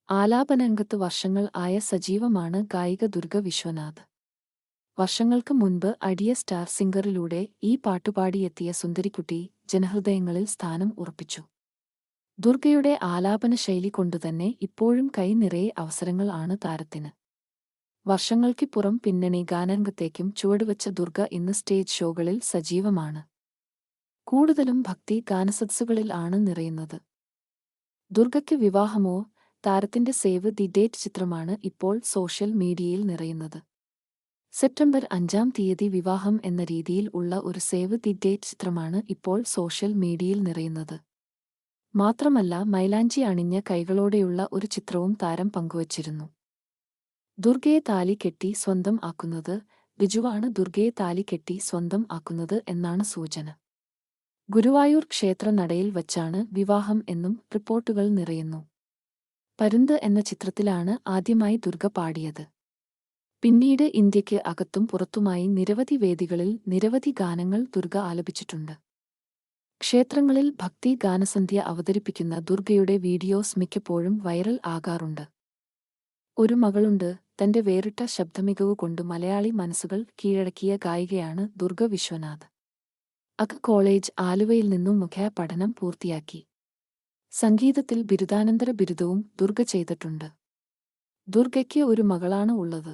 ആലാപനരംഗത്ത് വർഷങ്ങൾ ആയ സജീവമാണ് ഗായിക ദുർഗ വിശ്വനാഥ്. വർഷങ്ങൾക്ക് മുൻപ് അടിയ സ്റ്റാർ സിംഗറിലൂടെ ഈ പാട്ടുപാടിയെത്തിയ സുന്ദരിക്കുട്ടി ജനഹൃദയങ്ങളിൽ സ്ഥാനം ഉറപ്പിച്ചു. ദുർഗയുടെ ആലാപന ശൈലി കൊണ്ടുതന്നെ ഇപ്പോഴും കൈ നിറയെ അവസരങ്ങൾ ആണ് താരത്തിന്. വർഷങ്ങൾക്കിപ്പുറം പിന്നണി ഗാനരംഗത്തേക്കും ചുവടുവച്ച ദുർഗ ഇന്ന് സ്റ്റേജ് ഷോകളിൽ സജീവമാണ്. കൂടുതലും ഭക്തി ഗാനസദസ്സുകളിൽ ആണ് നിറയുന്നത്. ദുർഗയ്ക്ക് വിവാഹമോ? താരത്തിന്റെ സേവ് ദി ഡേറ്റ് ചിത്രമാണ് ഇപ്പോൾ സോഷ്യൽ മീഡിയയിൽ നിറയുന്നത്. സെപ്റ്റംബർ 5-ാം തീയതി വിവാഹം എന്ന രീതിയിൽ ഉള്ള ഒരു സേവ് ദി ഡേറ്റ് ചിത്രമാണ് ഇപ്പോൾ സോഷ്യൽ മീഡിയയിൽ നിറയുന്നത്. മാത്രമല്ല മൈലാഞ്ചി അണിഞ്ഞ കൈകളോടെയുള്ള ഒരു ചിത്രവും താരം പങ്കുവച്ചിരുന്നു. ദുർഗയെ താലി കെട്ടി സ്വന്തം ആക്കുന്നത് ബിജുവാണ്. ദുർഗയെ താലി കെട്ടി സ്വന്തം ആക്കുന്നത് എന്നാണ് സൂചന. ഗുരുവായൂർ ക്ഷേത്ര നടയിൽ വച്ചാണ് വിവാഹം എന്നും റിപ്പോർട്ടുകൾ നിറയുന്നു. പരുന്ത് എന്ന ചിത്രത്തിലാണ് ആദ്യമായി ദുർഗ പാടിയത്. പിന്നീട് ഇന്ത്യയ്ക്ക് അകത്തും പുറത്തുമായി നിരവധി വേദികളിൽ നിരവധി ഗാനങ്ങൾ ദുർഗ ആലപിച്ചിട്ടുണ്ട്. ക്ഷേത്രങ്ങളിൽ ഭക്തി ഗാനസന്ധ്യ അവതരിപ്പിക്കുന്ന ദുർഗയുടെ വീഡിയോസ് മിക്കപ്പോഴും വൈറൽ ആകാറുണ്ട്. ഒരു മകളുണ്ട്. തന്റെ വേറിട്ട ശബ്ദമികവ് കൊണ്ട് മലയാളി മനസ്സുകൾ കീഴടക്കിയ ഗായികയാണ് ദുർഗ വിശ്വനാഥ്. കോളേജ് ആലുവയിൽ നിന്നും മുഖ്യ പഠനം പൂർത്തിയാക്കി. സംഗീതത്തിൽ ബിരുദാനന്തര ബിരുദവും ദുർഗ ചെയ്തിട്ടുണ്ട്. ദുർഗയ്ക്ക് ഒരു മകളാണ് ഉള്ളത്.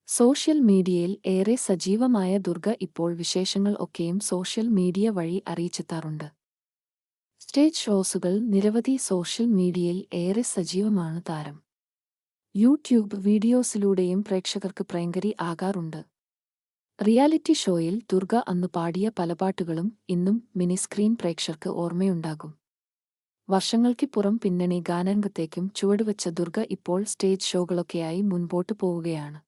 സോഷ്യൽ മീഡിയയിൽ ഏറെ സജീവമായ ദുർഗ ഇപ്പോൾ വിശേഷങ്ങൾ ഒക്കെയും സോഷ്യൽ മീഡിയ വഴി അറിയിച്ചെത്താറുണ്ട്. സ്റ്റേജ് ഷോസുകൾ നിരവധി. സോഷ്യൽ മീഡിയയിൽ ഏറെ സജീവമാണ് താരം. യൂട്യൂബ് വീഡിയോസിലൂടെയും പ്രേക്ഷകർക്ക് പ്രിയങ്കരി ആകാറുണ്ട്. റിയാലിറ്റി ഷോയിൽ ദുർഗ അന്ന് പാടിയ പല പാട്ടുകളും ഇന്നും മിനിസ്ക്രീൻ പ്രേക്ഷകർക്ക് ഓർമ്മയുണ്ടാകും. വർഷങ്ങൾക്കിപ്പുറം പിന്നണി ഗാനരംഗത്തേക്കും ചുവടുവച്ച ദുർഗ ഇപ്പോൾ സ്റ്റേജ് ഷോകളൊക്കെയായി മുൻപോട്ടു പോവുകയാണ്.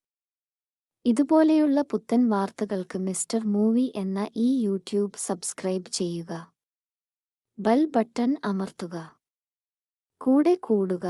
ഇതുപോലെയുള്ള പുത്തൻ വാർത്തകൾക്ക് മിസ്റ്റർ മൂവി എന്ന ഈ യൂട്യൂബ് സബ്സ്ക്രൈബ് ചെയ്യുക. ബെൽ ബട്ടൺ അമർത്തുക. കൂടെ കൂടുക.